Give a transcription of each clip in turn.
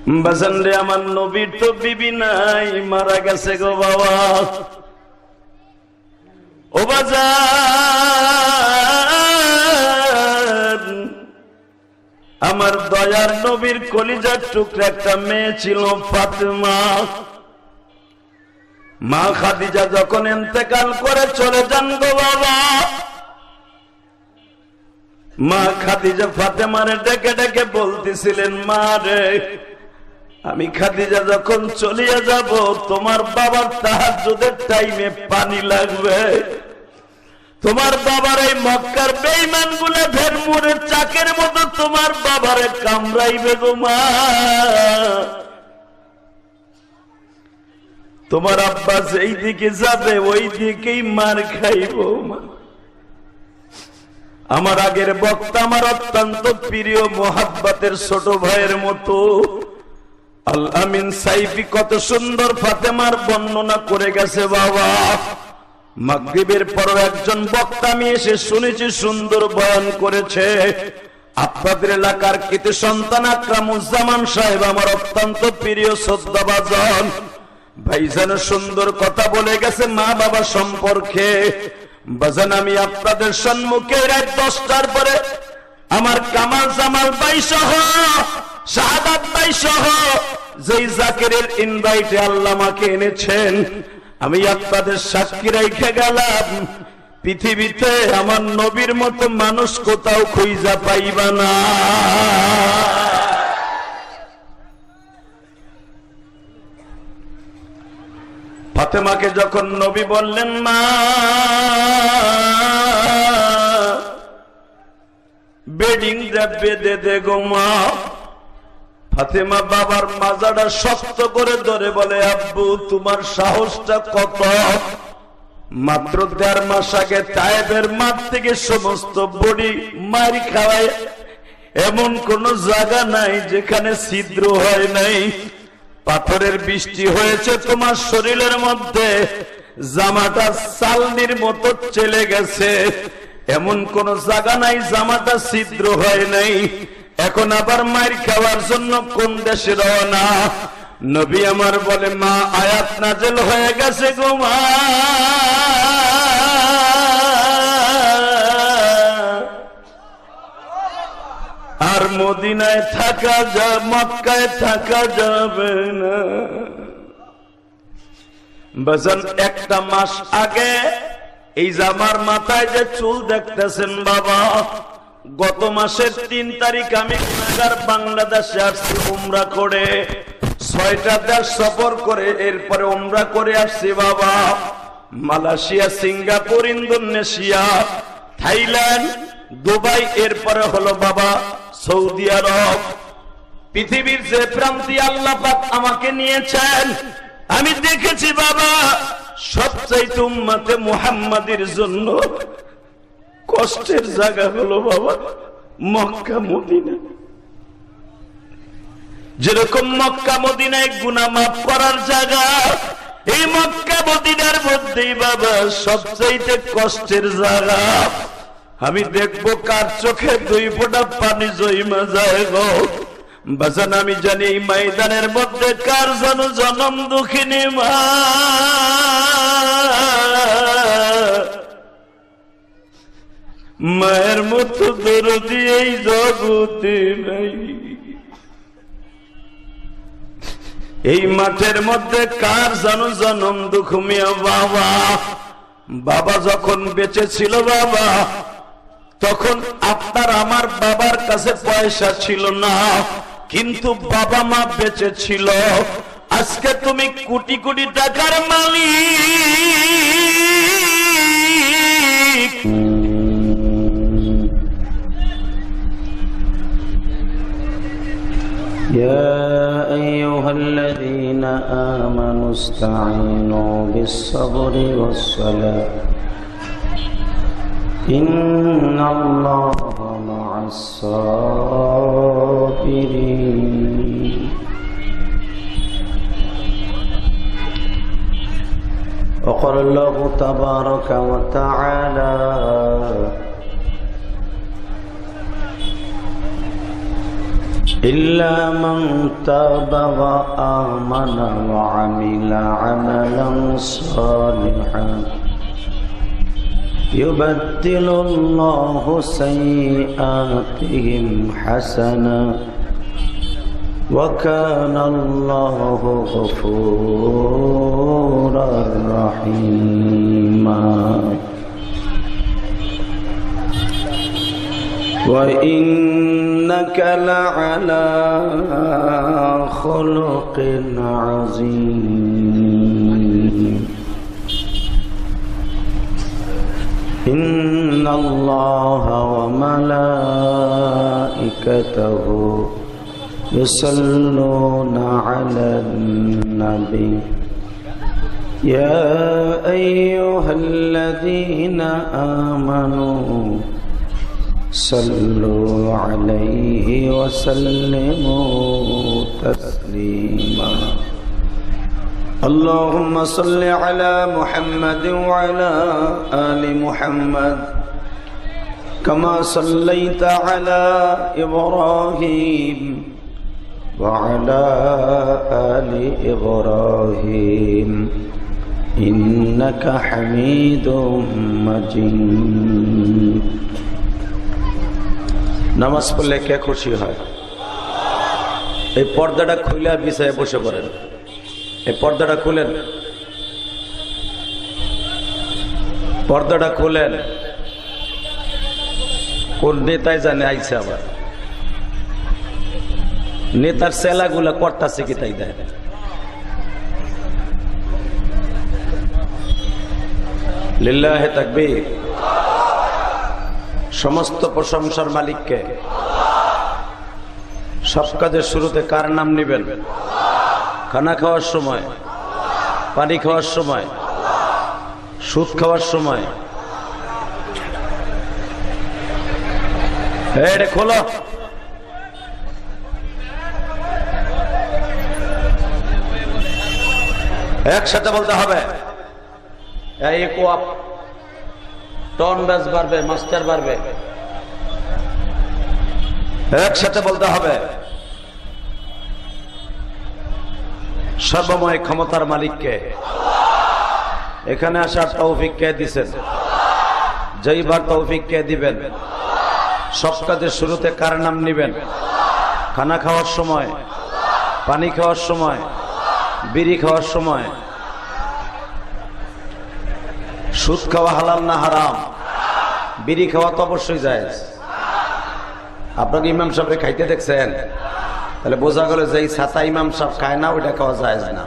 বাজান রে, আমার নবীর তো বিবি নাই, মারা গেছে গো বাবা। ও বাজান, আমার দয়ার নবীর কলিজার টুকরা একটা মেয়ে ছিল ফাতেমা। মা খাদিজা যখন ইন্তেকাল করে চলে যান গো বাবা, মা খাদিজা ফাতেমারে ডেকে ডেকে বলতেছিলেন, মা রে, আমি খাদিজা যখন চলিয়ে যাব, তোমার বাবার তাহাজ্জুদের টাইমে পানি লাগবে, তোমার বাবার এই মক্কার বেঈমান গুলো ভেড়মুড়ের চাকের মতো তোমার বাবারে কামড়াইবে গো মা, তোমার আব্বা যেই দিকে যাবে ওই দিকেই মার খাইব মা। আমার আগের বক্তা আমার অত্যন্ত প্রিয় মোহাব্বতের ছোট ভাইয়ের মতো আল আমিন সাইফি কত সুন্দর ফাতেমার বর্ণনা করে গেছে বাবা। মাগরিবের পর একজন বক্তা আমি এসে শুনেছি সুন্দর বয়ান করেছে। আপনাদের এলাকার কৃতি সন্তান আকরামুজ্জামান সাহেব আমার অত্যন্ত প্রিয় শ্রদ্ধাভাজন ভাইজানের সুন্দর কথা বলে গেছে মা বাবা সম্পর্কে। বাজান, আমি আপনাদের সম্মুখে রাত 10টার পরে আমার কামাল জামাল ভাই সহ শাহাদাত ভাই সহ যেই জাকিরের ইনভাইটে আল্লাহ আমাকে এনেছেন, আমি আপনাদের সাক্ষী রেখে গেলাম, পৃথিবীতে আমার নবীর মতো মানুষ কোথাও খুঁজা পাইবা না। ফাতেমাকে যখন নবী বললেন, মা বেডিং বেঁধে দে গো মা, ফাতেমা বাবার মাজাটা শক্ত করে ধরে বলে, আব্বু তোমার সাহসটা কত, মাত্র 1.5 মাস আগে তায়েবের মাঠ থেকে সমস্ত বডি মারি খাওয়ায়, এমন কোন জায়গা নাই যেখানে ছিদ্র হয় নাই, পাথরের বৃষ্টি হয়েছে তোমার শরীরের মধ্যে, জামাটা চালনির মতো চলে গেছে, এমন কোন জায়গা নাই জামাটা ছিদ্র হয় নাই, এখন আবার মার খাওয়ার জন্য কোন দেশে রওনা? নবী আমার বলে, মা আয়াত নাযিল হয়ে গেছে গো মা, আর মদিনায় থাকা যাবে, মক্কায় থাকা যাবে না। বাজান, 1টা মাস আগে এই জামার মাথায় যে চুল দেখতেছেন বাবা, গত মাসের 3 তারিখ আমি নাগার বাংলাদেশে আসছি উমরা করে, 6টা দেশ সফর করে এরপরে উমরা করে আসছি বাবা। Malaysia, Singapore, Indonesia, Thailand, Dubai, এরপরে হলো বাবা সৌদি আরব। পৃথিবীর যে প্রান্তে আল্লাহ পাক আমাকে নিয়েছেন, আমি দেখেছি বাবা সবচাইতে উম্মতে মুহাম্মাদের জন্য কষ্টের জায়গা হলো বাবা মক্কা মদিনা। যেরকম মক্কা মদিনায় গুনাহ মাফ করার জায়গা, এই মক্কা মদিনার মধ্যেই বাবা সবচাইতে কষ্টের জায়গা। আমি দেখবো কার চোখে 2 ফোঁটা পানি জমা যায় গো বাজান। আমি জানি এই ময়দানের মধ্যে কার যেন জনম দুঃখিনী মা, মায়ের মতো দরদি এই জগতে নাই। এই মাঠের মধ্যে কার যেন জনম দুঃখ মিয়া বাবা। বাবা যখন বেঁচে ছিল বাবা, তখন আপনার আমার বাবার কাছে পয়সা ছিল না, কিন্তু বাবা মা বেঁচে ছিল। আজকে তুমি কোটি কোটি টাকার মালিক। يا أيها الذين آمنوا استعينوا بالصبر والصلاة إن الله مع الصابرين وقال الله تبارك وتعالى إلا من تاب وآمن وعمل عملا صالحا يبدل الله سيئاتهم حسنا وكان الله غفورا رحيما وإنك لعلى خلق عظيم إن الله وملائكته يصلون على النبي يا أيها الذين آمنوا صلوا عليه وسلموا تسليما اللهم صل على محمد وعلى آل محمد كما صليت على إبراهيم وعلى آل إبراهيم إنك حميد مجيد নামাজ পড়লে কে খুশি হয়? এই পর্দাটা খুলে বিছায় বসে পড়েন। এই পর্দাটা খুলেন, পর্দাটা খুলেন। কোন নেতায় জানে আইছে আবার, নেতার সেলাগুলা করতেছে কি তাই দেয়। লিল্লাহে তাকবীর। সমস্ত প্রশংসার মালিককে। সব কাজের শুরুতে কার নাম নেবেন? খানা খাওয়ার সময়, পানি খাওয়ার সময়, সুদ খাওয়ার সময়। এটা খোলো। একসাথে বলতে হবে। এই কোয়াপ টন ব্যাস বাড়বে, মাস্টার বাড়বে। একসাথে বলতে হবে। সর্বময় ক্ষমতার মালিককে। এখানে আসার তৌফিক কে দিবেন? যাইবার তৌফিক কে দিবেন? সব কাজের শুরুতে কার নাম নিবেন? খানা খাওয়ার সময়, পানি খাওয়ার সময়, বিড়ি খাওয়ার সময়। সুদ খাওয়া হালাল না হারাম? বিড়ি খাওয়া তো অবশ্যই জায়েজ। আপনাকে ইমাম সাহেব খাইতে দেখছেন? তাহলে বোঝা গেল যে এই ছাতা ইমাম সাহেব খায় না, ওইটা খাওয়া জায়েজ না।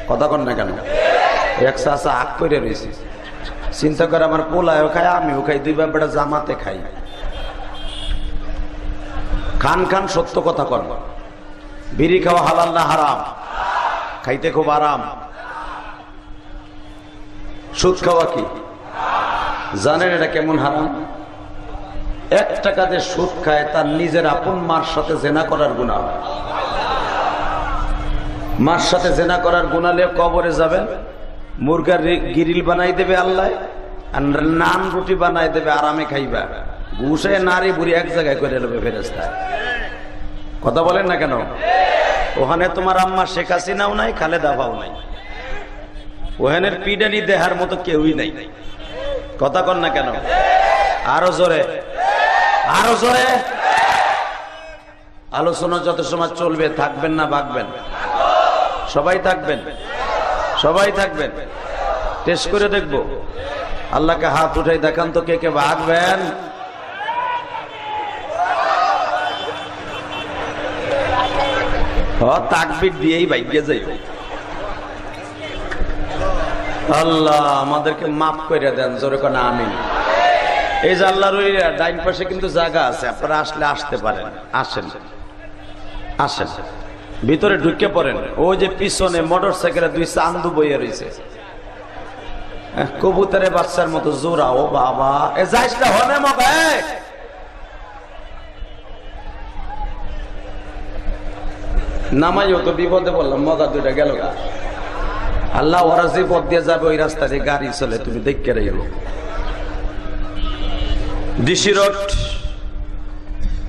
কথা কন না কেন? এক চাচা আগ করে রয়েছে, চিন্তা করে আমার পোলায়ও খায়, আমিও খাই, দুই ব্যাপারটা জামাতে খাই। খান খান সত্য কথা কর। বিড়ি খাওয়া হালাল না হারাম? খাইতে খুব আরাম। সুদ খাওয়া কি জানেন এটা কেমন হারাম? 1 টাকা যে সুদ খায় তার নিজের আপন মার সাথে জেনা করার গুনাহ। মার সাথে জেনা করার গুনাহ নিয়ে কবরে যাবেন, মুরগার গিরিল বানাই দেবে আল্লাহ, আর নান রুটি বানাই দেবে, আরামে খাইবা। ঘুষে নারী বুড়ি এক জায়গায় করে নেবে ফেরেশতায়। কথা বলেন না কেন? ওখানে তোমার আম্মা শেখ হাসিনাও নাই, খালেদা ভাও নাই, ওখানের পিডানি দেহার মতো কেউই নাই। কথা কন না কেন? আরো জোরে, আরো জোরে। আলোচনা যত সময় চলবে থাকবেন না ভাগবেন? সবাই থাকবেন, সবাই থাকবেন। টেস্ট করে দেখবো। আল্লাহকে হাত উঠাই দেখান তো কে কে ভাগবেন। তাকবীর দিয়েই ভাগ্যে যাই। আল্লাহ আমাদেরকে মাফ করে দেন, জোরে কোন আমিন। এই যে আল্লাহর ডাইন পাশে কিন্তু জায়গা আছে, আপনারা আসলে আসতে পারেন। আসেন, আসেন, ভিতরে ঢুকে পড়েন। ওই যে পিছনে মোটর সাইকেলে 2 চান্দু বইয়ে রয়েছে, কবুতরের বাচ্চার মতো জোড়া। ও বাবা, এ যাইস না হনে মগে। নামাইও তো বিপদে বললাম, মজা দুইটা গেল গা। আল্লাহ ওরা যে পথ দিয়ে যাবে ওই রাস্তা দিয়ে গাড়ি চলে, তুমি দেখতে রইল। ডিসি রোড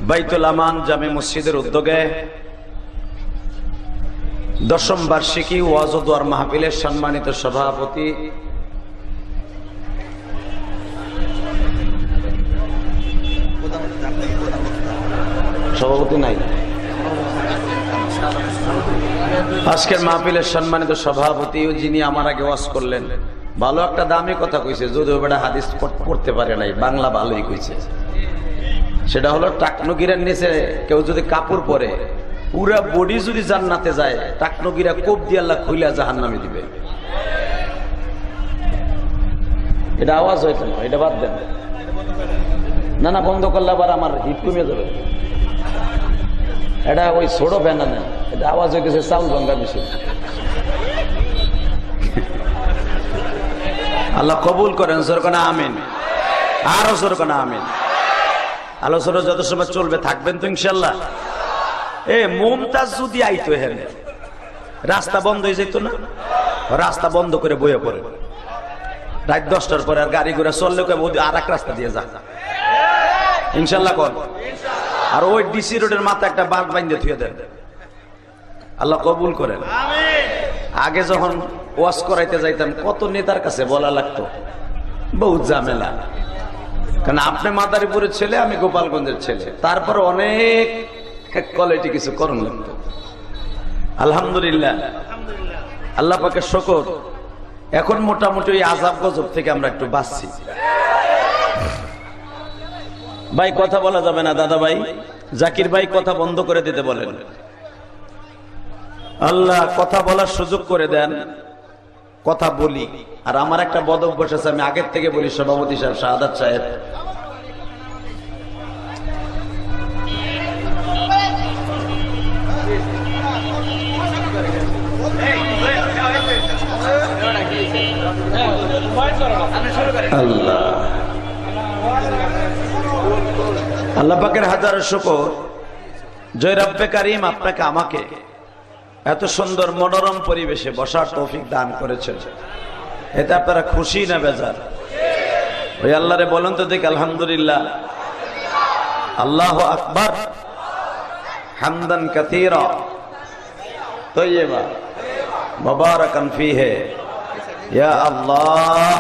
বাইতুল আমান জামে মসজিদের উদ্যোগে 10ম বার্ষিকী ওয়াজ ও দোয়ার মাহফিলের সম্মানিত সভাপতি নাই, আজকের মাহফিলের সম্মানিত সভাপতি যিনি আমার আগে ওয়াজ করলেন, ভালো একটা দামি কথা কইছে, যদিও বেটা হাদিস পড়তে পারে নাই, বাংলা ভালোই কইছে। সেটা হলো টাকনুগিরার নিচে কেউ যদি কাপড় পরে পুরা বডি যদি জান্নাতে যায়, টাকনুগিরা কোপ দিয়ে আল্লাহ খুইলা জাহান্নামে দিবে। এটা আওয়াজ হইতো না, এটা বাদ দেন। না না, বন্ধ করলে আবার আমার হিট কমে যাবে। এটা ওই ছোট ফ্যান না, এটা আওয়াজ হইতেছে চাউল গঙ্গা বেশি। আল্লাহ কবুল করেন, সরকানা আমিন। আরো সরকানা আমিন। আলোচনা যত সময় চলবে থাকবেন তো ইনশাল্লাহ। মুমতাজ যদি আইতো হেন রাস্তা বন্ধ হয়ে যেত না, রাস্তা বন্ধ করে বইয়ে পড়ে রাত 10টার পরে আর গাড়ি ঘোড়া চললে আর এক রাস্তা দিয়ে যা ইনশাল্লাহ কর। আর ওই ডিসি রোডের মাথা একটা বাঘ বাইন্ধে থুয়ে দেন, আল্লাহ কবুল করেন। আগে যখন ওয়াজ করাইতে যাইতাম কত নেতার কাছে বলা লাগতো, বহুত ঝামেলা। কারণ আপনি মাদারীপুরের ছেলে, আমি গোপালগঞ্জের ছেলে, তারপর অনেক কোয়ালিটি কিছু করুন লাগতো। আলহামদুলিল্লাহ, আল্লাহ পাকের শুকর, এখন মোটামুটি ওই আযাব গজব থেকে আমরা একটু বাঁচছি। ভাই কথা বলা যাবে না, দাদা ভাই জাকির ভাই কথা বন্ধ করে দিতে বলেন। আল্লাহ কথা বলার সুযোগ করে দেন, কথা বলি। আর আমার একটা বদ অভ্যাস আছে, আমি আগের থেকে বলি, সভাপতি সাহেব, শাহাদাত সাহেব, আল্লাহ পাকের হাজার শুকর, জয় রব্বে কারীম আপনাকে আমাকে এত সুন্দর মনোরম পরিবেশে বসার তৌফিক দান করেছেন। এতে আপনারা খুশি না বেজার? ওই আল্লাহরে বলেন তো দেখ আলহামদুলিল্লাহ। আল্লাহু আকবার হামদান কাসীরা তাইয়্যিবা মুবারাকান ফীহি। ইয়া আল্লাহ,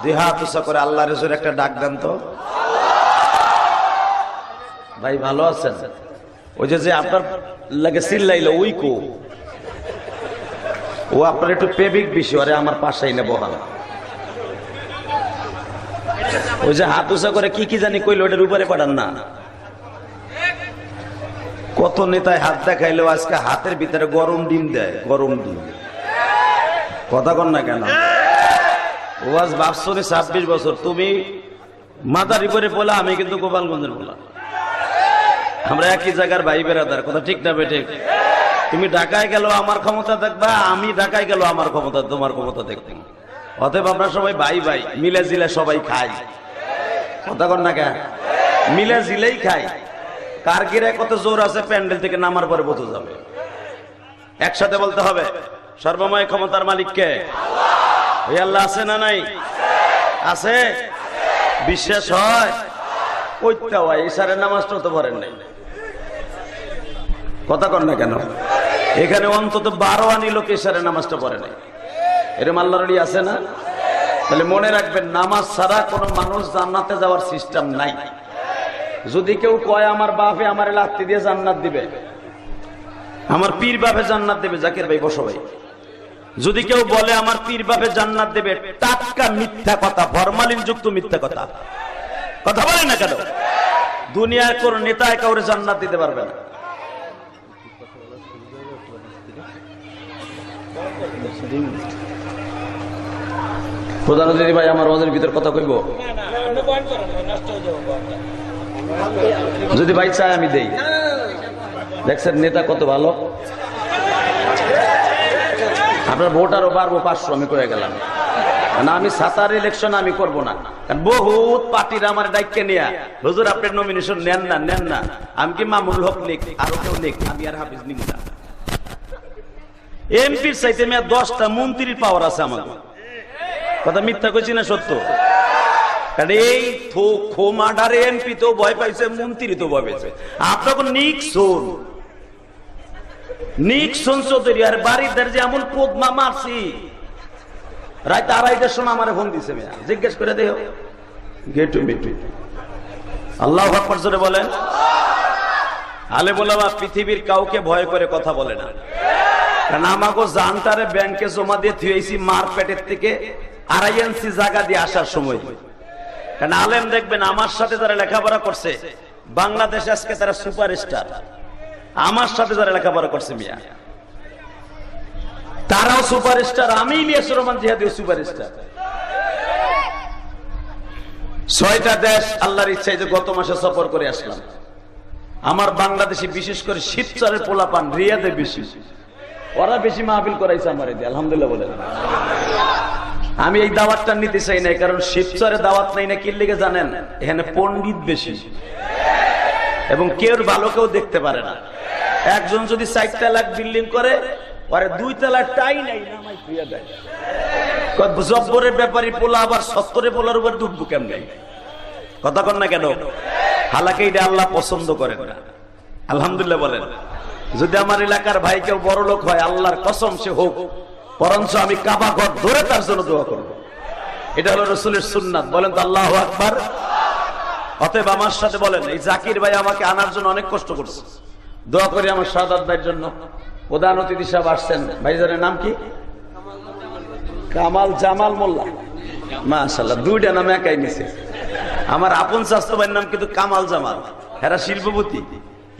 দুহাত উঁচা করে আল্লাহর জোরে একটা ডাক দেন তো। ভাই ভালো আছেন? ওই যে আপনার লাগে চিল্লাইলো ওই কো, ও আপনার একটু পেবিক বেশি, আরে আমার পাশেই না বহাল। ওই যে হাত উঁচা করে কি কি জানি কইলো, ওটার উপরে পাঠান না। কত নেতায় হাত দেখাইলো, আজকে হাতের ভিতরে গরম ডিম দেয়, গরম ডিম। কথা কন না কেন? ও আজ ভাবছো 26 বছর, তুমি মাদারীপুরে বলা, আমি কিন্তু গোপালগঞ্জের বলা, আমরা একই জায়গার ভাই বেরাদার। কথা ঠিক না বেঠিক? তুমি ঢাকায় গেল আমার ক্ষমতা দেখবা, আমি ঢাকায় গেল আমার ক্ষমতা, তোমার ক্ষমতা দেখতে। অতএব আমরা সবাই ভাই ভাই, মিলে জিলে সবাই খাই। কথা কন না কেন? মিলে জিলেই খাই। কারগিরে কত জোর আছে, প্যান্ডেল থেকে নামার পরে বোঝা যাবে। একসাথে বলতে হবে, সর্বময় ক্ষমতার মালিক কে? ওই আল্লাহ আছে না নাই? আছে। বিশ্বাস হয়? কইতে হয়। ইশারের নামাজটা তো পড়েন নাই। কথা কন না কেন? এখানে অন্তত 12 আনি লোক ইশারের নামাজটা পড়ে নাই। এরকম আল্লাহর ওলি আছে না? তাহলে মনে রাখবেন, নামাজ ছাড়া কোন মানুষ জান্নাতে যাওয়ার সিস্টেম নাই। যদি কেউ কয় আমার বাপে আমার লাত্তি দিয়ে জান্নাত দিবে, আমার পীর বাপে জান্নাত দেবে, জাকির ভাই বসো ভাই, যদি কেউ বলে আমার পীর বাপে জান্নাত দেবে, টাটকা মিথ্যা কথা, ফরমালিন যুক্ত মিথ্যা কথা। কথা বলে না কেন? দুনিয়ার কোন নেতায় কাউরে জান্নাত দিতে পারবে না। প্রধান অতিথি ভাই আমার ওয়াজের ভিতর কথা কইব, যদি ভাই চায় আমি দেই। দেখছেন নেতা কত ভালো। আপনার ভোট আরো বাড়বো 500, আমি কয়ে গেলাম না। আমি 7 ইলেকশন আমি করবো না, কারণ বহুত পার্টির আমার দায়িত্ব নিয়ে, হুজুর আপনার নমিনেশন নেন না, নেন না। আমি কি মামুল হক লিখ, আরো কেউ লিখ, আমি আর হাফিজ নিব না। এমপির চাইতে মেয়ে 10টা মন্ত্রীর পাওয়ার আছে আমার। কথা মিথ্যা কইছি না সত্য? কারণ এই খোমাডারে এমপি তো ভয় পাইছে, মন্ত্রী তো ভয় পাইছে। আপনাকে নিক্সন চৌধুরী আর বাড়িদার যে এমন পদ্মা মারছি, রাত 2:30টার সময় আমার ফোন দিছে, জিজ্ঞেস করে দেহ গেটু মেটু। আল্লাহু আকবার জোরে বলেন। আলে বলাবা পৃথিবীর কাউকে ভয় করে কথা বলে না, কারণ আমাকে জানতারে ব্যাংকে জমা দিয়ে থুয়েছি মার পেটের থেকে 2.5 ইঞ্চি জায়গা দিয়ে আসার সময়। কারণ আলেম দেখবেন আমার সাথে যারা লেখাপড়া করছে বাংলাদেশে আজকে তারা সুপারস্টার, আমার সাথে যারা লেখাপড়া করছে মিয়া তারাও সুপারস্টার, আমি ইলিয়াস রহমান জিহাদিও সুপারস্টার। 6টা দেশ আল্লাহর ইচ্ছায় যে গত মাসে সফর করে আসলাম। আমার বাংলাদেশে বিশেষ করে শিবচরের পোলাপান রিয়াদে বেশি, ওরা বেশি মাহফিল করাইছে আমার এদিকে, আলহামদুলিল্লাহ বলেন। আমি এই দাওয়াতটা নিতে চাই না, কারণ শিবচরে দাওয়াত নাই না কি লেগে জানেন? এখানে পণ্ডিত বেশি এবং কেউ ভালো কেউ দেখতে পারে না। একজন যদি 4 তলা বিল্ডিং করে, পরে 2 তলা টাই নাই নামাই থুইয়া দেয়। জব্বরের ব্যাপারী পোলা আবার 70 পোলার উপর ডুববো কেমন? কথা কন না কেন? হালাকে এটা আল্লাহ পছন্দ করেন না, আলহামদুলিল্লাহ বলেন। যদি আমার এলাকার ভাই কেউ বড় লোক হয়, আল্লাহর কসম সে হোক, বরঞ্চ আমি কাবা ঘর ধরে তার জন্য দোয়া করব। এটা হলো রাসূলের সুন্নাত, বলেন তো আল্লাহু আকবার। অতএব আমার সাথে বলেন, এই জাকির ভাই আমাকে আনার জন্য অনেক কষ্ট করছে, দোয়া করি আমার শাহাদাত ভাইয়ের জন্য। প্রধান অতিথি সাহেব আসছেন, ভাইজানের নাম কি? কামাল জামাল মোল্লা, মাশাআল্লাহ, 2টা নাম একাই নিছে। আমার আপন স্বাস্থ্য ভাইয়ের নাম কিন্তু কামাল জামাল, এরা শিল্পপতি,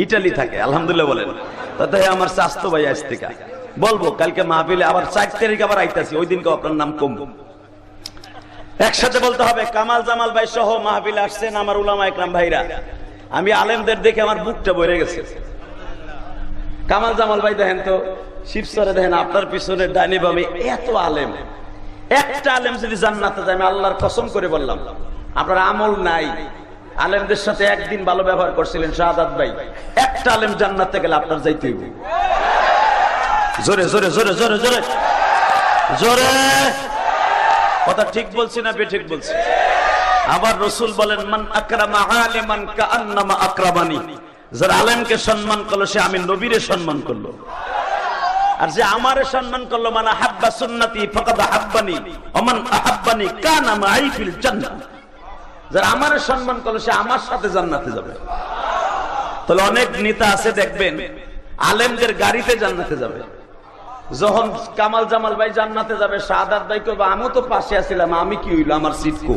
ইটালি থাকে, আলহামদুলিল্লাহ বলেন। তাতে আমার স্বাস্থ্য ভাই আজ থেকে বলবো, কালকে মাহফিলে আবার 4 তারিখ আবার আইতাছি, ওই দিনকে আপনার নাম কমবো। একসাথে বলতে হবে, কামাল জামাল ভাই সহ মাহফিলে আসছেন আমার উলামা একরাম ভাইরা। আমি আলেমদের দেখে আমার বুকটা ভরে গেছে। কামাল জামাল ভাই দেখেন তো, শিবচরে দেখেন আপনার পিছনে ডাইনি বামে এত আলেম, একটা আলেম যদি জান্নাতে যায়, আমি আল্লাহর কসম করে বললাম, আপনার আমল নাই। আলেমদের সাথে একদিন ভালো ব্যবহার করছিলেন শাহাদাত ভাই, একটা আলেম জান্নাতে গেলে আপনার যাইতে হইবে। জোরে জোরে জোরে জোরে জোরে জোরে কথা ঠিক বলছি না বেঠিক বলছি? আবার রাসূল বলেন, মান আকরামা আলিমান কাআন্নামা আকরামানি, যারা আলেমকে সম্মান করলো সে আমি নবীরে সম্মান করলো। আর যে আমারে সম্মান করলো, মানে হাব্বা সুন্নতি ফাকাদ হাব্বানি ওয়া মান আহাব্বানি কানা মাই ফিল জান্নাহ, যারা আমারে সম্মান করলো সে আমার সাথে জান্নাতে যাবে। তাহলে অনেক নেতা আছে দেখবেন আলেমদের গাড়িতে জান্নাতে যাবে। যখন কামাল জামাল ভাই জান্নাতে যাবে, শাহাদাত ভাই কইবে আমিও তো পাশে আছিলাম, আমি কি হইল, আমার সিট কো?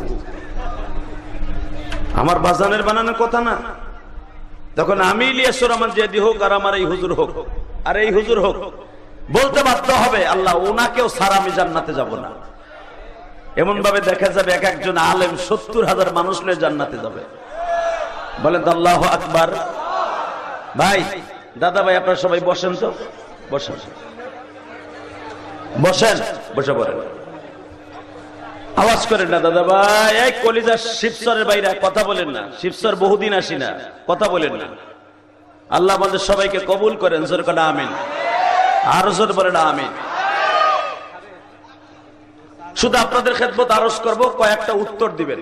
আমার বাজানের বানানোর কথা না। তখন আমি ইলিয়াস রহমান জিহাদি হোক আর আমার এই হুজুর হোক আর এই হুজুর হোক, বলতে বাধ্য হবে, আল্লাহ ওনাকেও ছাড়া আমি জান্নাতে যাব না। এমন ভাবে দেখা যাবে এক একজন আলেম 70,000 মানুষ নিয়ে জান্নাতে যাবে। বলেন তো আল্লাহু আকবার। ভাই, দাদা ভাই, আপনারা সবাই বসেন তো, বসেন বসেন, বসে পড়েন, আওয়াজ করেন না দাদা ভাই। এই কলিজা শিবচরের বাইরে কথা বলেন না, শিবচর বহুদিন আসি না, কথা বলেন না। আল্লাহ আমাদের সবাইকে কবুল করেন, জোর করে আমিন, আরো জোর বলেন আমিন। শুধু আপনাদের খেদমত আরজ করব, কয়েকটা উত্তর দিবেন।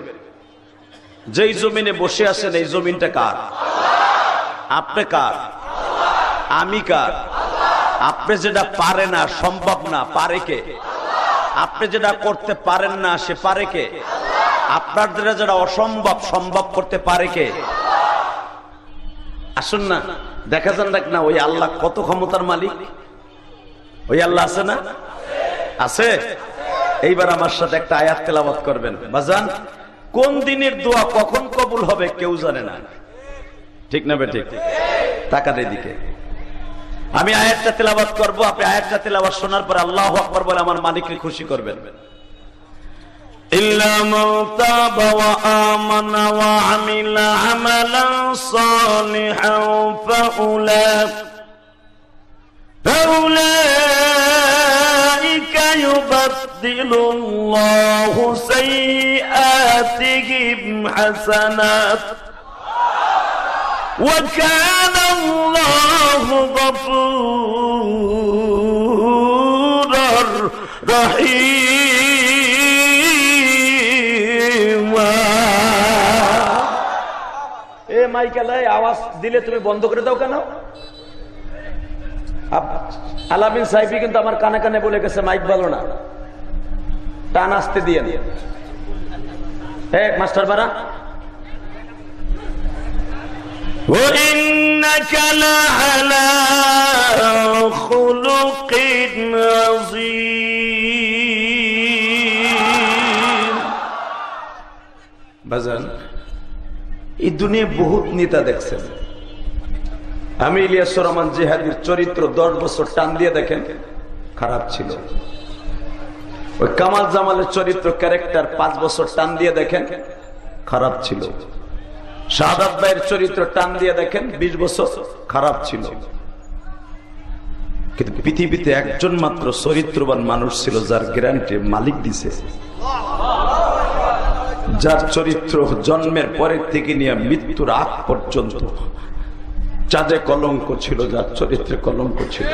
যেই জমিনে বসে আছেন এই জমিনটা কার? আপনি কার? আমি কার? আপনি যেটা পারে না, সম্ভব না, পারে কে? আপনি যেটা করতে পারেন না, সে পারে কে? আপনার দ্বারা যেটা অসম্ভব, সম্ভব করতে পারে কে? আসুন না, দেখা যান দেখ না, ওই আল্লাহ কত ক্ষমতার মালিক। ওই আল্লাহ আছে না? আছে। এইবার আমার সাথে একটা আয়াত তেলাওয়াত করবেন বাজান। কোন দিনের দোয়া কখন কবুল হবে কেউ জানে না, ঠিক না বেঠিক? তাকান এদিকে, আমি আয়াতটা তেলাওয়াত করব, আপনি আয়াতটা তেলাওয়াত শোনার পর আল্লাহু আকবার বলে আমার মালিককে খুশি করবেন। ইল্লা মান তাবা ওয়া আমানা ওয়া আমিলা আমালান সালিহান ফাউলাইকা ইউবাদদিলুল্লাহু সাইয়্যাতিহিম হাসানাত ওয়া কানা আল্লাহু গফুরুর রহিম। আওয়াজ দিলে তুমি বন্ধ করে দাও কেন? আলামিন সাইফি কিন্তু আমার কানে কানে বলে গেছে মাইক ভালো না, টান আসতে দিয়ে মাস্টার বারা। وإنك لعلى خلق عظيم। বাজান, এই দুনিয়া বহুত নেতা দেখছেন। আমি ইলিয়াসুর রহমান জিহাদির চরিত্র 10 বছর টান দিয়ে দেখেন, খারাপ ছিল। ওই কামাল জামালের চরিত্র ক্যারেক্টার 5 বছর টান দিয়ে দেখেন, খারাপ ছিল। শাহাদাত ভাইয়ের চরিত্র টান দিয়ে দেখেন 20 বছর, খারাপ ছিল। কিন্তু পৃথিবীতে একজন মাত্র চরিত্রবান মানুষ ছিল যার গ্যারান্টি মালিক দিছে, যার চরিত্র জন্মের পরের থেকে নিয়ে মৃত্যুর আগ পর্যন্ত চাঁদে কলঙ্ক ছিল, যার চরিত্রে কলঙ্ক ছিল।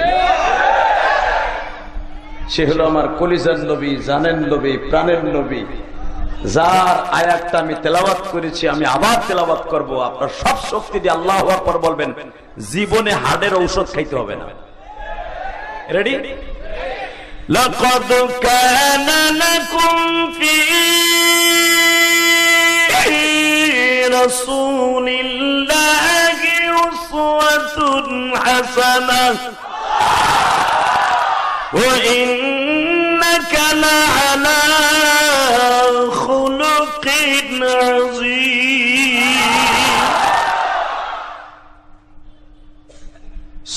সে হলো আমার কলিজার নবী, জানের নবী, প্রাণের নবী, যার আয়াতটা আমি তেলাওয়াত করেছি, আমি আবার তেলাওয়াত করব। আপনার সব শক্তি দিয়ে আল্লাহু আকবার বলবেন, জীবনে হার্টের ঔষধ খাইতে হবে না। রেডি? لقد كان لكم في رسول الله أسوة حسنة وإنك لعلى خلق عظيم।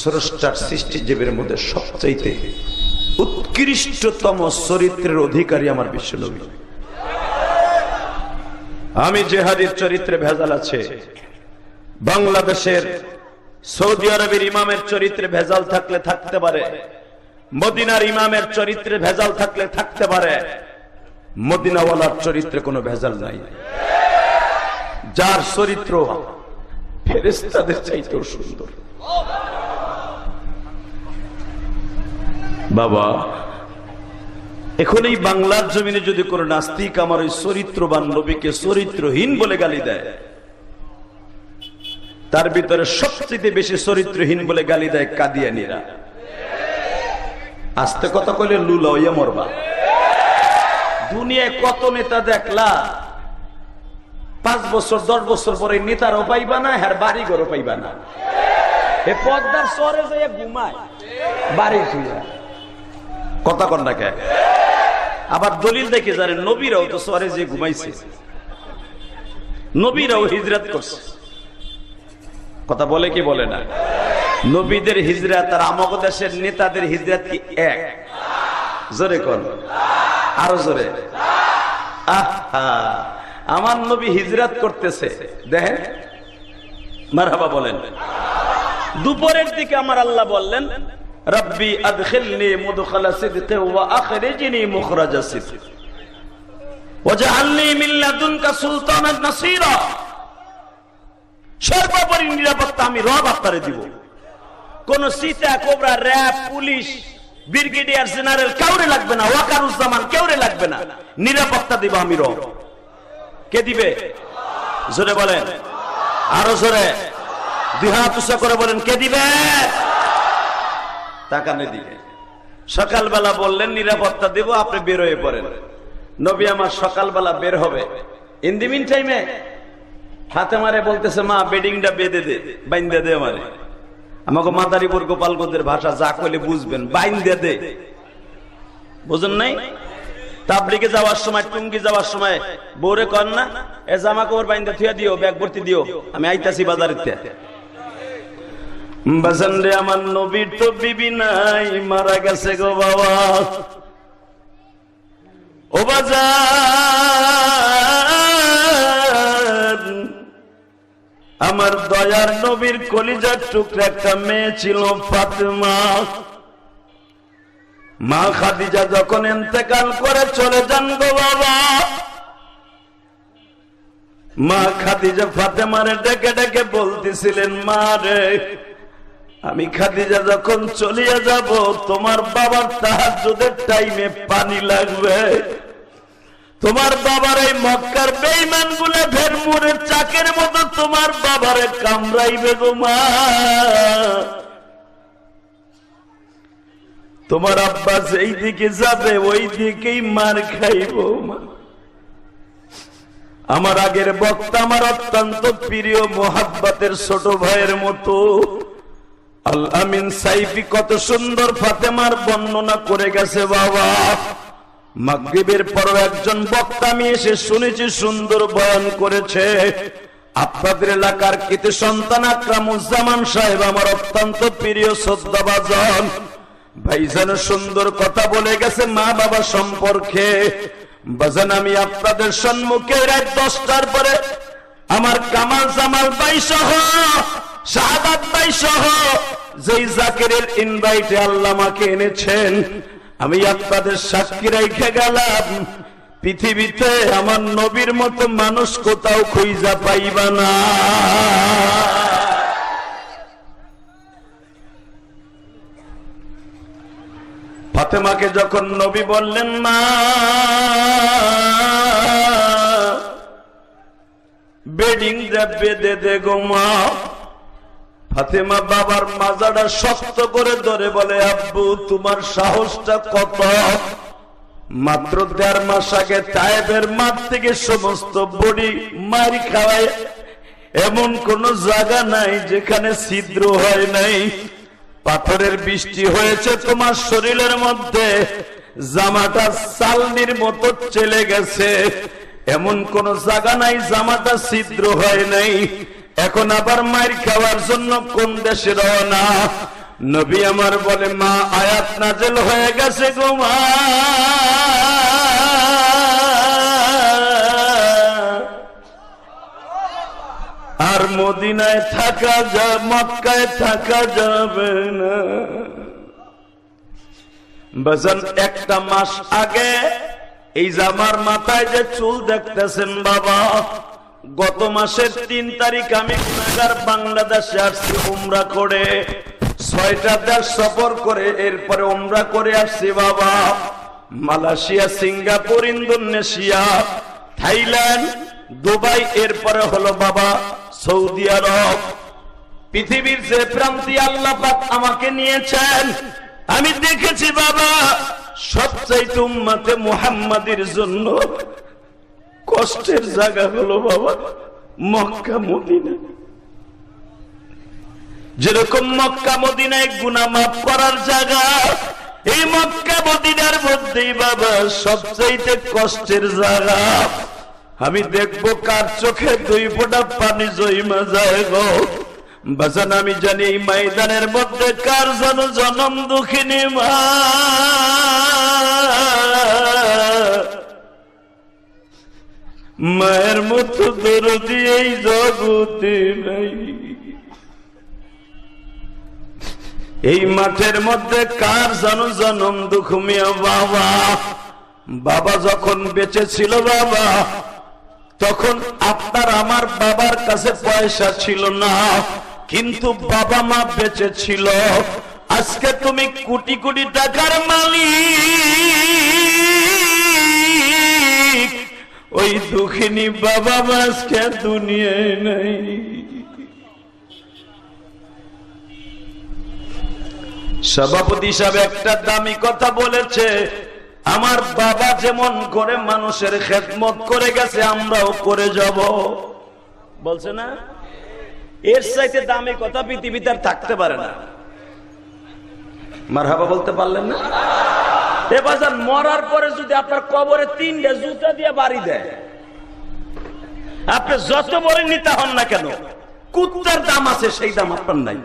স্রষ্টার সৃষ্টি জীবের মধ্যে সবচাইতে উৎকৃষ্টতম চরিত্রের অধিকারী আমার বিশ্বনবী। আমি জেহাদির চরিত্রে ভেজাল আছে, বাংলাদেশের সৌদি আরবের ইমামের চরিত্রে ভেজাল থাকলে থাকতে পারে, মদিনার ইমামের চরিত্রে ভেজাল থাকলে থাকতে পারে, মদিনাওয়ালার চরিত্রে কোনো ভেজাল নাই। যার চরিত্র ফেরেশতাদের চাইতেও সুন্দর। বাবা, এখন এই বাংলার জমিনে যদি কোনো নাস্তিক আমার ওই চরিত্রবান নবীকে চরিত্রহীন বলে গালি দেয়, তার ভিতরে সবচেয়ে বেশি চরিত্রহীন বলে গালি দেয় কাদিয়ানীরা। আস্তে কথা কইলে লুলা হইয়া মরবা। দুনিয়ায় কত নেতা দেখলা, 5 বছর 10 বছর পরে নেতারও পাইবা না, হ্যাঁ বাড়ি ঘরও পাইবা না। এ পদ্মার চরে যাইয়া ঘুমায় বাড়ি থুইয়া, কথা কন না কে? আবার দলিল দেখে জানেন, নবীরাও তো চরে যে ঘুমাইছে, নবীরাও হিজরত করছে। কথা বলে কি বলে না? নবীদের হিজরত আর আমাগো দেশের নেতাদের হিজরত কি এক? জোরে কোন, আরো জোরে। আহা, আমার নবী হিজরত করতেছে, দেখেন মারহাবা বলেন। দুপুরের দিকে আমার আল্লাহ বললেন, রব্বি আদখিলনি মুদখালা সিদক ওয়া আখরিজনি মুখরাজা সিদক ওয়াজআলনি মিন লাদুনকা সুলতানান নাসীরা। সর্বোপরি নিরাপত্তা আমি রব আপনারে দিব। কোন Sita, cobra, RAB, police, brigadier general কাউরে লাগবে না, ওয়াকারুজ্জামান কাউরে লাগবে না, নিরাপত্তা দিব আমি রব। কে দিবে? জোরে বলেন, আরো জোরে, 2 হাত উঁচা করে বলেন, কে দিবে? তাকানে দিবে। সকালবেলা বললেন নিরাপত্তা দিব, আপনি বের হয়ে পড়েন। নবী আমার সকালবেলা বের হবে। ইন দি মিন টাইমে ফাতেমারে বলতেছে, মা বেডিংটা বেঁধে দে, বাইন্দা দে আমারে। আমাকে মাদারীপুর গোপালগঞ্জের ভাষা যা কইলে বুঝবেন, বাইন্দা দে। বুঝেন নাই? তাবলিগে যাওয়ার সময়, টুঙ্গি যাওয়ার সময় বউরে কর না, এ জামা কাপড় বাইন্দা থুয়া দিও, ব্যাগ ভর্তি দিও, আমি আইতাছি বাজারেতে। বাজান রে, আমার নবীর তো বিবি নাই, মারা গেছে গো বাবা। ও বাজার, আমার দয়ার নবীর কলিজার টুকরা একটা মেয়ে ছিল ফাতেমা। মা খাদিজা যখন ইন্তেকাল করে চলে যান গো বাবা, মা খাদিজা ফাতেমারে ডেকে ডেকে বলতেছিলেন, মা রে, আমি খাদিজা যখন চলিয়া যাব, তোমার বাবার তাহাজ্জুদের টাইমে পানি লাগবে, তোমার বাবার এই মক্কার বেঈমান গুলো ভেরমুরের চাকের মতো তোমার বাবারে কামড়াইবে গো মা। তোমার আব্বা যেই দিকে যাবে ওই দিকেই মার খাইব মা। আমার আগের বক্তা আমার অত্যন্ত প্রিয় মোহাব্বতের ছোট ভাইয়ের মতো আল আমিন সাইফি কত সুন্দর ফাতেমার বর্ণনা করে গেছে বাবা। মাগরিবের পর একজন বক্তা আমি এসে শুনেছি সুন্দর বয়ান করেছে। আপনাদের এলাকার কৃতি সন্তান আকরামুজ্জামান সাহেব আমার অত্যন্ত প্রিয় শ্রদ্ধাভাজন ভাইজান সুন্দর কথা বলে গেছে মা বাবা সম্পর্কে। বাজান আমি আপনাদের সম্মুখে রাত 10টার পরে আমার কামাল জামাল ভাই সহ শাহাদাত ভাই সহ যেই জাকিরের ইনভাইটে আল্লাহ আমাকে এনেছেন আমি আপনাদের সাক্ষী রেখে গেলাম পৃথিবীতে আমার নবীর মতো মানুষ কোথাও খুঁজা পাইবা না। ফাতেমাকে যখন নবী বললেন মা বেডিং বেঁধে দে গো মা, ফাতেমা বাবার মাজাটা শক্ত করে ধরে বলে আব্বু তোমার সাহসটা কত। মাত্র 1.5 মাস আগে তায়েবের মাঠ থেকে সমস্ত বডি মার খাওয়ায় এমন কোন জায়গা নাই যেখানে ছিদ্র হয় নাই। পাথরের বৃষ্টি হয়েছে তোমার শরীরের মধ্যে, জামাটা চালনির মতো চলে গেছে, এমন কোন জায়গা নাই জামাটা ছিদ্র হয় নাই। এখন আবার মার খাওয়ার জন্য কোন দেশে রওনা? নবী আমার বলে মা আয়াত নাযিল হয়ে গেছে গো মা, আর মদিনায় থাকা যাবে মক্কায় থাকা যাবে না। বাজান 1টা মাস আগে এই যে আমার মাথায় যে চুল দেখতেছেন বাবা, গত মাসের 3 তারিখ আমি গুনাহগার বাংলাদেশে আসছি উমরা করে, 6টা দেশ সফর করে এরপরে উমরা করে আসছি বাবা। Malaysia, Singapore, Indonesia, Thailand, Dubai, এরপরে হলো বাবা সৌদি আরব। পৃথিবীর যে প্রান্তে আল্লাহ পাক আমাকে নিয়েছেন আমি দেখেছি বাবা সবচাইতে উম্মতে মুহাম্মাদের জন্য কষ্টের জায়গা হলো বাবা মক্কা মদিনা। যেরকম মক্কা মদিনায় গুনাহ মাফ করার জায়গা, এই মক্কা মদিনার মধ্যেই বাবা সবচাইতে কষ্টের জায়গা। আমি দেখবো কার চোখে 2 ফোঁটা পানি জমা যায় গো বাজান। আমি জানি এই ময়দানের মধ্যে কার যেন জনম দুঃখিনী মা, মায়ের মতো দরদি এই জগতে নাই। এই মাঠের মধ্যে কার যেন জনম দুঃখ মিয়া বাবা। বাবা যখন বেঁচে ছিল বাবা তখন আপনার আমার বাবার কাছে পয়সা ছিল না, কিন্তু বাবা মা বেঁচে ছিল। আজকে তুমি কোটি কোটি টাকার মালিক, ওই দুঃখিনী বাবা মা আজকে দুনিয়ায় নাই। সভাপতি সাহেব একটা দামি কথা বলেছে, আমার বাবা যেমন করে মানুষের খেদমত করে গেছে আমরাও করে যাব, বলছে না? এর চাইতে দামি কথা পৃথিবীতে আর থাকতে পারে না। মারহাবা বলতে পারলেন না? এ বাজার মরার পরে যদি আপনার কবরে 3টা জুতা দিয়ে বাড়ি দেয়, আপনি যত বড় নেতা হন না কেন, কুত্তার দাম আছে সেই দাম আপনার নাই।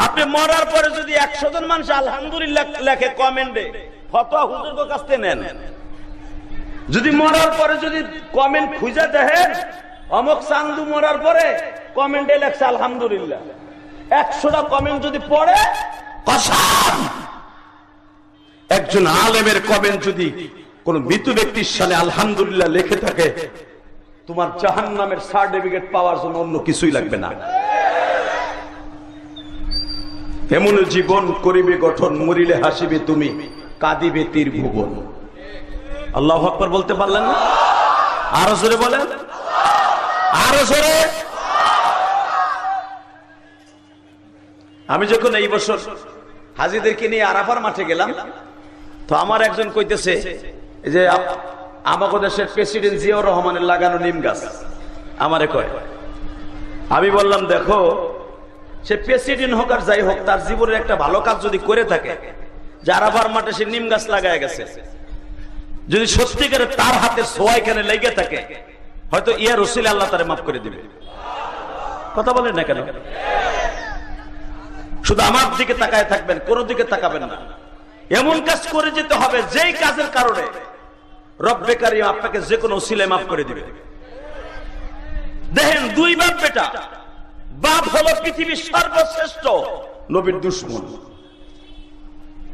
আপনি মরার পরে যদি 100 জন মানুষ আলহামদুলিল্লাহ লেখে কমেন্টে, ফতোয়া হুজুরের কাছ থেকে নেন, যদি মরার পরে যদি কমেন্ট খুঁজে দেখেন অমুক চান্দু মরার পরে কমেন্টে লেখছে আলহামদুলিল্লাহ, 100টা কমেন্ট যদি পড়ে কসম, একজন আলেমের কমেন্ট যদি কোন মৃত ব্যক্তির সালে আলহামদুলিল্লাহ লিখে থাকে, তোমার জাহান্নামের সার্টিফিকেট পাওয়ার জন্য অন্য কিছুই লাগবে না। এমন জীবন করিবে গঠন, মরিলে হাসিবে তুমি, কাঁদিবে তীর ভুবন। আল্লাহু আকবার বলতে পারলেন না? আরো জোরে বলেন, আরো জোরে। আমি যখন এই বছর হাজীদেরকে নিয়ে আরাফার মাঠে গেলাম, তো আমার একজন কইতেছে যে আমাদের দেশের প্রেসিডেন্ট জিয়াউর রহমানের লাগানো নিম গাছ আমারে কয়। আমি বললাম দেখো, সে প্রেসিডেন্ট হোক আর যাই হোক, তার জীবনের একটা ভালো কাজ যদি করে থাকে, যে আরাফার মাঠে সে নিম গাছ লাগায় গেছে, যদি সত্যিকারে তার হাতে ছোঁয়া এখানে লেগে থাকে, হয়তো ইয়ার রসুল আল্লাহ তারে মাফ করে দিবে। কথা বলেন না কেন? শুধু আমার দিকে তাকায় থাকবেন, কোন দিকে তাকাবেন না। এমন কাজ করে যেতে হবে যেই কাজের কারণে রব্বে কারীম আপনাকে যে কোনো ওসিলায় মাফ করে দিবে। দেখেন, দুই বাপ বেটা, বাপ হলো পৃথিবীর সর্বশ্রেষ্ঠ নবীর দুশমন,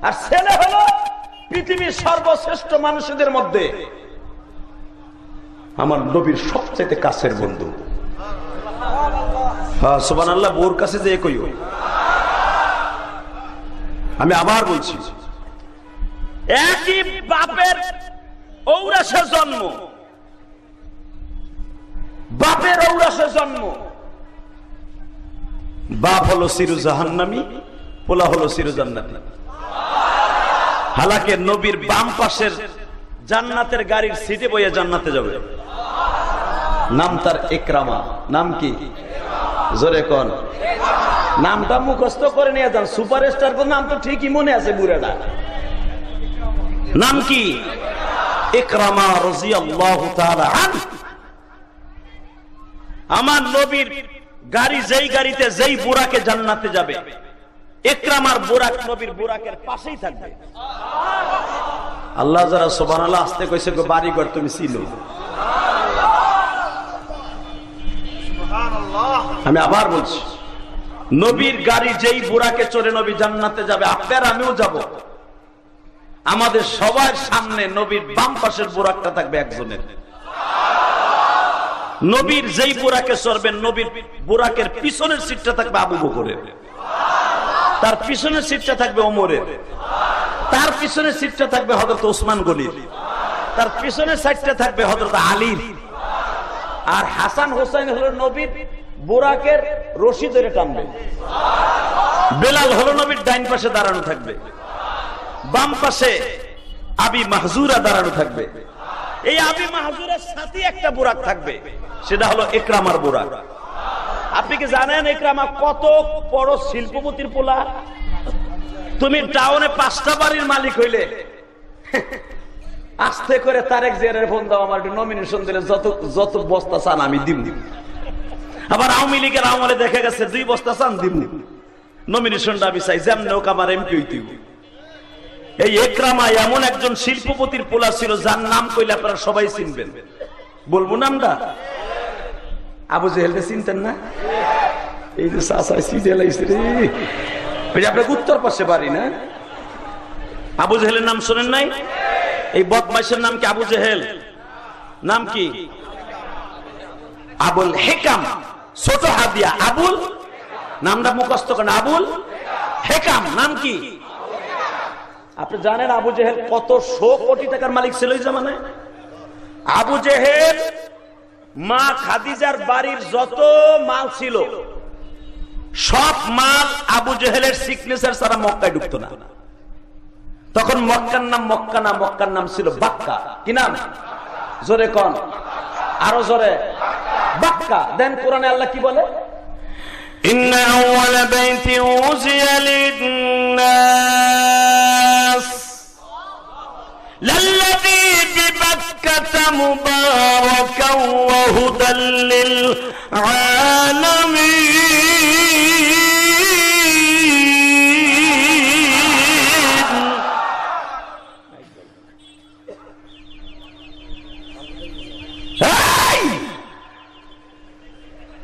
আর ছেলে হলো পৃথিবীর সর্বশ্রেষ্ঠ মানুষদের মধ্যে আমার নবীর সবচেয়ে কাছের বন্ধু। হ্যাঁ, সুবহানাল্লাহ। বোর কাছে যে কইও। আমি আবার বলছি, একই বাপের ঔরাসে জন্ম, বাপের ঔরাসে জন্ম, বাপ হলো চির জাহান্নামী, পোলা হলো চির জান্নাতি। হালাকে নবীর বাম পাশের জান্নাতের গাড়ির সিটে বইয়ে জান্নাতে যাবে। নাম তার ইকরামা। নাম কি? জোরে কোন? নামটা মুখস্থ করে নিয়ে যান। সুপারস্টার নাম তো ঠিকই মনে আছে বুড়াটা। নাম কি? ইকরামা রাদিয়াল্লাহু তাআলা আনহু। আমার নবীর গাড়ি যেই গাড়িতে যেই বুরাকে জান্নাতে যাবে, ইকরামার বুরাক নবীর বুরাকের পাশেই থাকবে। আল্লাহ যারা সুবহানাল্লাহ আসতে কইছে, গো বাড়ি ঘর তুমি চিনো। আমি আবার বলছি, নবীর গাড়ি যেই বুরাকে চড়ে নবী জান্নাতে যাবে, আপনার আমিও যাব। আমাদের সবার সামনে নবীর বাম পাশের বুরাকটা থাকবে একজনের। নবীর যেই বুরাকে চড়বেন, নবীর বুরাকের পিছনের সিটটা থাকবে আবু বকরের, তার পিছনের সিটটা থাকবে ওমরের, তার পিছনের সিটটা থাকবে হযরত ওসমান গনির, তার পিছনের সাইডটা থাকবে হযরত আলীর। আর হাসান হোসেন হলো নবীর বুরাকের রশি ধরে টানবে। বেলাল হলো নবীর ডাইন পাশে দাঁড়ানো থাকবে, বাম পাশে আবি মাহজুরা দাঁড়ানো থাকবে। এই আবি মাহজুরের সাথে একটা বুরাক থাকবে, সেটা হলো ইকরামার বুরাক। আপনি কি জানেন ইকরামা কত বড় শিল্পপতির পোলা? তুমি টাউনে 5টা বাড়ির মালিক হইলে আস্তে করে তারেক জিয়ারের ফোন দাও, আমার নমিনেশন দিলে যত বস্তা চান আমি দিব। আবার আওয়ামী লীগের আমলে দেখা গেছে 2 বস্তা চান দিব, নমিনেশনটা আমি চাই, যেমন হোক আমার এমপি হইতে। এই ইকরামা এমন একজন শিল্পপতির পোলা ছিল, যার নাম কইলে আপনারা সবাই চিনবেন। বলবো নামটা? আবু জেহেলকে চিনতেন না? এই যে চাচাই চিনে লাইছে রে, ওই যে আপনার উত্তর পাশে বাড়ি না? আবু জেহেলের নাম শোনেন নাই? এই বদমাইশের নাম কি আবু জেহেল? নাম কি? আবুল হেকাম, ছোট হাদিয়া আবুল। নামটা মুখস্থ করেন, আবুল হেকাম। নাম কি? আপনি জানেন আবু জেহেল কত 100 কোটি টাকার মালিক ছিল এই জামানায়? আবু জেহেল মা খাদিজার বাড়ির যত মাল ছিল, সব মাল আবু জেহেলের সিগনেচার ছাড়া মক্কায় ঢুকতো না। তখন মক্কার নাম মক্কা না, মক্কার নাম ছিল বাক্কা। কি নাম? জোরে কোন, আরো জোরে। বাক্কা। দেন কোরআনে আল্লাহ কি বলে? ইন্না আউওয়ালা বাইতিন উযিয়া লিন-নাস লাল্লাযী বিবাক্কাতা মুবারাকান ওয়া হুদাল লিল-আলামিন।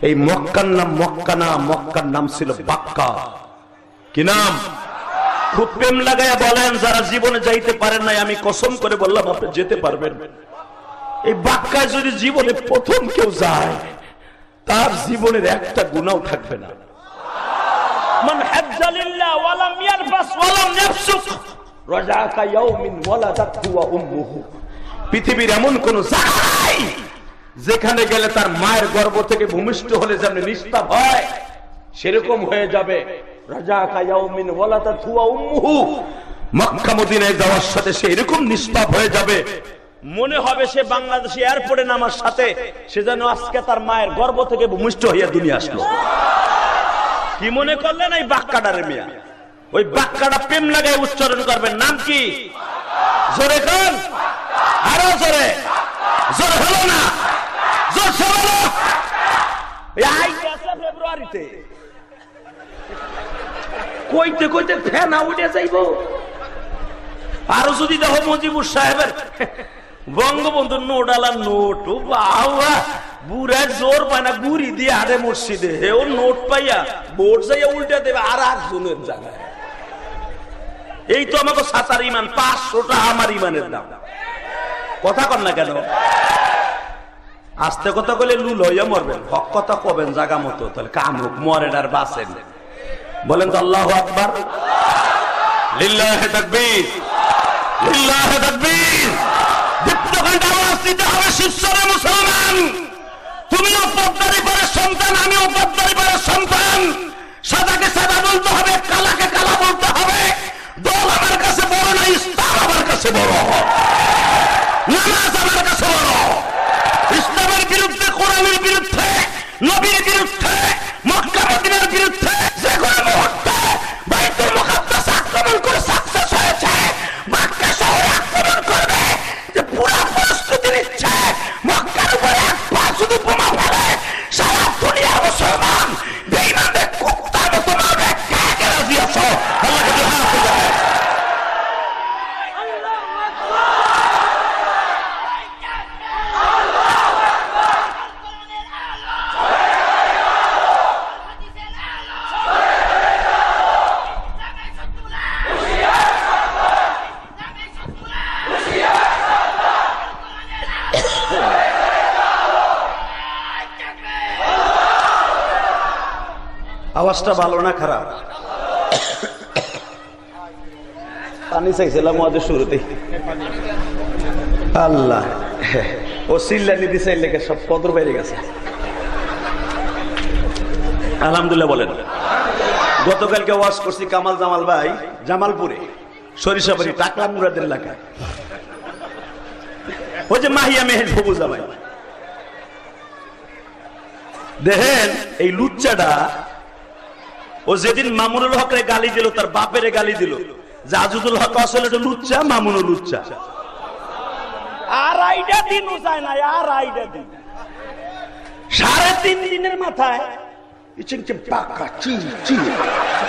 এই মক্কার নাম মক্কা না, মক্কার নাম ছিল বাক্কা। কি নাম? খুব প্রেম লাগাইয়া বলেন, যারা জীবনে যাইতে পারেন নাই, আমি কসম করে বললাম আপনি যেতে পারবেন। এই বাক্কায় যদি জীবনে প্রথম কেউ যায়, তার জীবনের একটা গুনাহ থাকবে না। মান হাজ্জা লিল্লাহ ওয়া লাম ইয়ারফাস ওয়া লাম ইয়াফসুক রাজাকা ইয়াউমিন ওয়ালাদাতহু ওয়া উম্মুহু। পৃথিবীর এমন কোন জায়গা নাই যেখানে গেলে তার মায়ের গর্ভ থেকে ভূমিষ্ঠ হলে যেন নিস্তাব হয়, সেরকম হয়ে যাবে। রাজা কায়াউমিন ওয়ালাতা থুয়া উম্মুহু, মক্কা মদিনায় যাওয়ার সাথে সে এরকম নিষ্পাপ হয়ে যাবে, মনে হবে সে বাংলাদেশে এয়ারপোর্টে নামার সাথে সে যেন আজকে তার মায়ের গর্ভ থেকে ভূমিষ্ঠ হইয়া দুনিয়া আসলো। কি মনে করলেন এই বাক্কাটারে মিয়া? ওই বাক্কাটা প্রেম লাগায় উচ্চারণ করবেন। নাম কি? জোরে কোন, আরো জোরে, জোর হলো না, জোর হলো। ফেব্রুয়ারিতে কইতে কইতে ফেনা উঠে যাইব। আরো যদি দেখো মুজিবুর সাহেবের বঙ্গবন্ধু নোট আলা নোট, ও বাবা বুড়া জোর পায় না, গুড়ি দিয়ে আরে মসজিদে ও নোট পাইয়া বোর্ড যাইয়া উল্টে দেবে আর একজনের জায়গায়। এই তো আমাকে সাতার ইমান, 500 টাকা আমার ইমানের দাম। কথা কন না কেন? আস্তে কথা কইলে লুল হইয়া মরবেন, হক কথা কবেন জায়গা মতো, তাহলে কামুক মরেন আর বাঁচেন। বলেন তো আল্লাহু আকবার, লিল্লাহি তাকবীর, লিল্লাহি তাকবীর। দীপ্ত কণ্ঠে আওয়াজ দিতে হবে শিষ্যরে মুসলমান, তুমিও পদ্মারি পাড়ার সন্তান, আমিও পদ্মারি পাড়ার সন্তান। সাদাকে সাদা বলতে হবে, কালাকে কালা বলতে হবে। দল আমার কাছে বড় না, ইসলাম আমার কাছে বড়, নামাজ আমার কাছে বড়। ইসলামের বিরুদ্ধে, কোরআনের বিরুদ্ধে, নবীর বিরুদ্ধে, মক্কা মদিনার বিরুদ্ধে যে কোনো মুহূর্তে বাইতুল মুকাদ্দাস আক্রমণ করে সাকসেস হয়েছে, মক্কা শহরে আক্রমণ করবে যে পুরো প্রস্তুতি নিচ্ছে। মক্কার উপরে এক পা শুধু বোমা ফেলে সারা দুনিয়ার মুসলমান বেঈমানদের কুত্তার মতো মারবে। কে কে রাজি আছো? আল্লাহকে দুহাত তুলে আওয়াজটা ভালো না খারাপ? পানি চাইছিলাম আমাদের শুরুতে। আল্লাহ, ও সিল্লানি দিছে লেগে সব কদর বেড়ে গেছে। আলহামদুলিল্লাহ বলেন। গতকালকে ওয়াজ করছি কামাল জামাল ভাই জামালপুরে, সরিষাবাড়ি টাকলা মুরাদের এলাকায়। ওই যে মাহিয়া মেহের ভবু জামাই, দেখেন এই লুচ্চাটা, ও যেদিন মামুনুল হকরে গালি দিল, তার বাপেরে গালি দিল যে আজিজুল হক আসলে লুচ্চা, মামুনুল লুচ্চা। আর আইডা দিন যায় না, আর আইডা দিন 3.5 দিনের মাথায়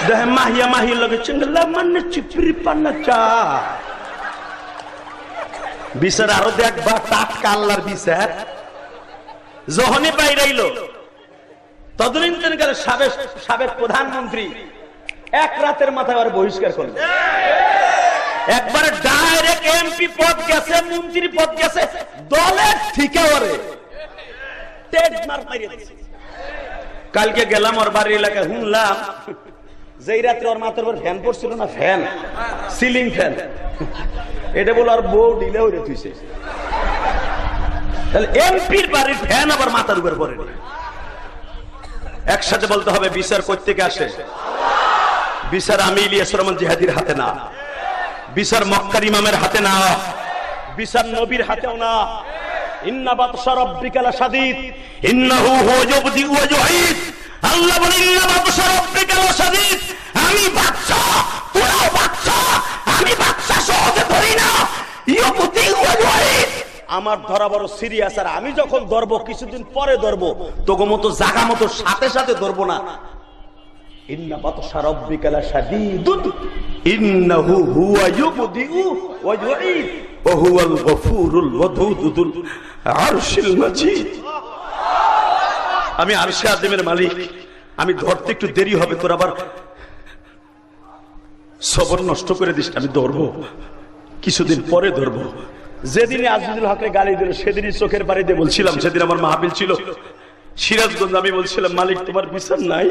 দেখেন মাহিয়া মাহিয়া লাগে চিংলা মানে চিপড়ি পান্না চা বিচার। আরো দেখবা টাটকা আল্লাহর বিচার। যখনই বাইরাইল তদনীন্তনকালে সাবেক প্রধানমন্ত্রী এক রাতের মাথায় আর বহিষ্কার করলেন। একবারে ডাইরেক্ট এমপি পদ গেছে, মন্ত্রী পদ গেছে, দলের ঠিকা ওরে কালকে গেলাম ওর বাড়ির এলাকায়, শুনলাম যেই রাত্রে ওর মাথার উপর ফ্যান পড়ছিল না, ফ্যান, সিলিং ফ্যান, এটা বলে আর বউ ডিলে হয়ে তুইছে। তাহলে এমপির বাড়ির ফ্যান আবার মাথার উপর পড়ে। একসাথে বলতে হবে বিচার করতে আসে। বিচার আমি ইলিয়াস রহমান জিহাদির হাতে না, বিচার মক্কার ইমামের হাতে না, বিচার নবীর হাতেও না। ইন্না বাতশা রাব্বিকা লাশাদীদ ইন্নাহু হুয়া ইউবদি ওয়া ইউঈদ। আল্লাহ বলেন ইন্না বাতশা রাব্বিকা লাশাদীদ, আমি বাদশা, তোরাও বাদশা, আমি বাদশা সহজে ধরি না। ইউবদি ওয়া ইউঈদ, আমার ধরা বড় সিরিয়াস, আর আমি যখন ধরবো কিছুদিন পরে ধরবো, তোগো মতো জাগা মতো সাথে সাথে ধরবো না। ইন্না বাতশা রাব্বিকা লাশাদীদুন ইন্নাহু হুয়া ইউবদি ওয়া ইউঈদ ওয়া হুয়াল গফুরুল ওয়াদুদুল আরশিল মাজিদ। আমি আরশে আযমের মালিক, আমি ধরতে একটু দেরি হবে, তোর আবার সবর নষ্ট করে দিস। আমি ধরবো, কিছুদিন পরে ধরবো। যেদিনে আজিজুল হকরে গালি দিল সেদিনই চোখের পানি দিয়ে বলছিলাম, সেদিন আমার মাহফিল ছিল সিরাজগঞ্জ, আমি বলছিলাম মালিক তোমার বিচার নাই।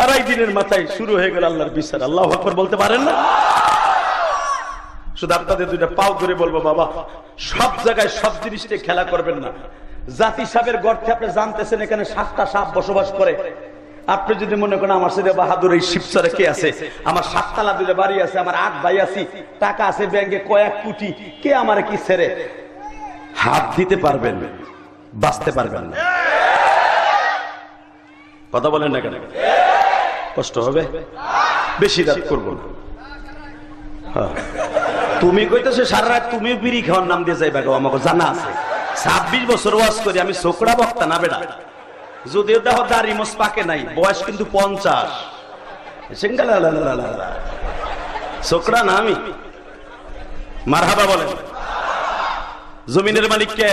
2.5 দিনের মাথায় শুরু হয়ে গেল আল্লাহর বিচার। আল্লাহু আকবার বলতে পারেন না? শুধু আপনাদের দুইটা পাও ধরে বলবো, বাবা সব জায়গায় সব জিনিসটা খেলা করবেন না। জাতি সাহেবের গর্তে আপনি জানতেছেন এখানে 7টা সাপ বসবাস করে। আপনি যদি মনে করেন আমার সাথে বাহাদুর এই শিবচরে কে আছে, আমার 7 দুটো বাড়ি আছে, আমার 8 ভাই আছি, টাকা আছে ব্যাংকে কয়েক কোটি, কে আমার কি ছেড়ে হাত দিতে পারবেন, বাঁচতে পারবেন না। কথা বলেন না কেন? কষ্ট হবে, বেশি রাত করবো না। হ্যাঁ, তুমি কইতেছো সারা রাত তুমি বিড়ি খাওয়ার নাম দিয়ে যাইবা, আমাকে জানা আছে। 26 বছর ওয়াজ করি আমি, ছোকরা বক্তা না বেড়া। যদিও দেখো দাড়ি মোছ পাকে নাই, বয়স কিন্তু 50। ছোকরা না আমি। মারহাবা বলেন। জমিনের মালিক কে?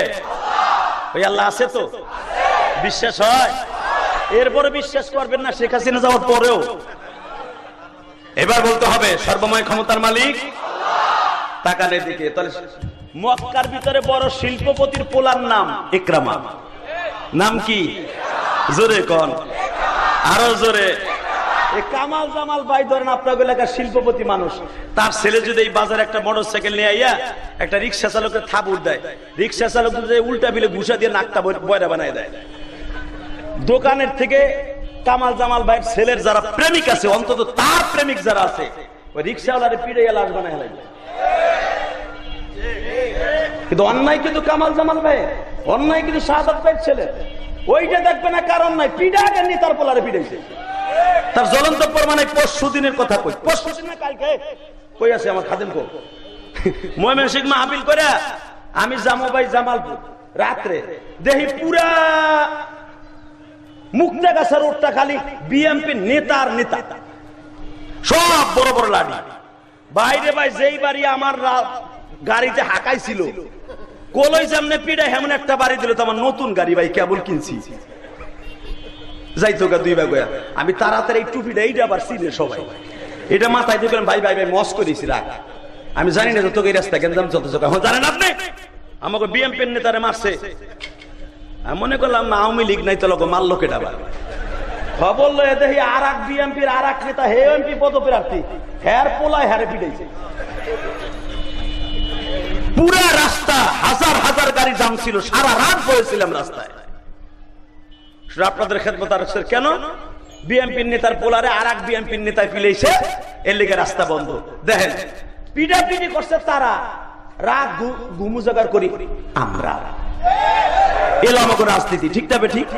ওই আল্লাহ আছে তো, বিশ্বাস হয়। এরপরে বিশ্বাস করবেন না শেখ হাসিনা যাওয়ার পরেও। এবার বলতে হবে সর্বময় ক্ষমতার মালিক তাকানের দিকে। তাহলে মক্কার ভিতরে বড় শিল্পপতির পোলার নাম ইকরামা। নাম কি? জোরে কোন, আরো জোরে। কামাল জামাল ভাই ধরেন আপনার এলাকার শিল্পপতি মানুষ, তার ছেলে যদি এই বাজারে একটা মোটরসাইকেল নিয়ে আইয়া একটা রিক্সা চালকের থাবুর দেয়, রিক্সা চালক উল্টা বিলে ঘুষা দিয়ে নাকটা বয়রা বানায় দেয়। দোকানের থেকে কামাল জামাল ভাইয়ের ছেলের যারা প্রেমিক আছে, অন্তত তার প্রেমিক যারা আছে, ওই রিক্সাওয়ালারে পিড়ে লাশ বানায় হেলাইবে। কিন্তু অন্যায় কিন্তু কামাল জামাল ভাই, অন্যায় কিন্তু শাহাদাত ভাইয়ের ছেলে। ওইটা দেখবে না কারণ নাই, পিড়া আগে তার পোলারে পিড়াইছে। তার জ্বলন্ত প্রমাণে পরশু দিনের কথা কই, পরশু দিন না কালকে কই আছে আমার খাদেম কো ময়মনসিংহ মাহফিল করে আমি জামো ভাই জামালপুর রাত্রে দেখি পুরা মুক্তাগাছা রোডটা খালি বিএমপি নেতার নেতা, সব বড় বড় লাঠি। বাইরে ভাই যেই বাড়ি আমার গাড়িতে হাঁকাইছিল, কলই সামনে পিড়ে হেমন একটা বাড়ি দিল, তো আমার নতুন গাড়ি ভাই কেবল কিনছি, যাইতো গা 2 ভাগ। আমি তাড়াতাড়ি এই টুপিটা এইটা আবার চিনে সবাই, এটা মাথায় দিয়ে ভাই ভাই ভাই মস করেছি রাখ। আমি জানি না তোকে এই রাস্তা গেন্দাম চলতেছে, এখন জানেন আপনি আমাকে বিএমপির নেতারে মারছে। আমি মনে করলাম না আওয়ামী লীগ নাই তো লোক মারলো কেটা আবার। খবর লয়ে দেখি আর এক বিএমপির আর এক নেতা হে এমপি পদপ্রার্থী, হ্যার পোলায় হ্যারে পিটাইছে। পুরা রাস্তা হাজার হাজার গাড়ি জাম ছিল, সারা রাত বসেছিলাম রাস্তায়। আপনাদের খেদমত আর কেন? বিএমপির নেতার পোলারে আর এক বিএমপির নেতায় পিলাইছে, এর লেগে রাস্তা বন্ধ। দেখেন পিটাপিটি করছে তারা, রাগ ঘুমু জোগাড় করি আমরা। এলো আমাকে রাজনীতি, ঠিক তবে ঠিক।